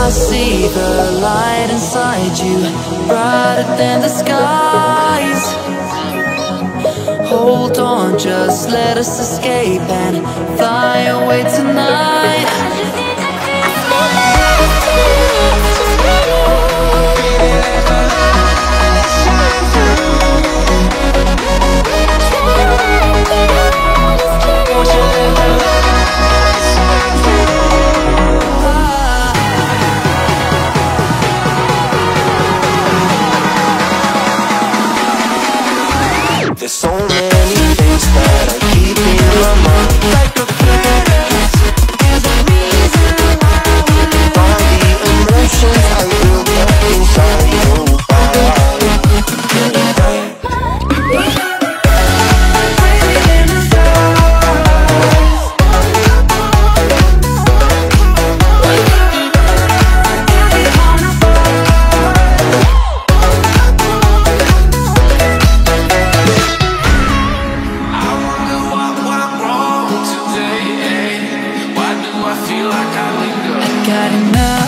I see the light inside you, brighter than the skies. Hold on, just let us escape and fly away tonight. There's so many things that I keep in my mind, like a past. There's a reason why all the emotions I built up inside you. Got enough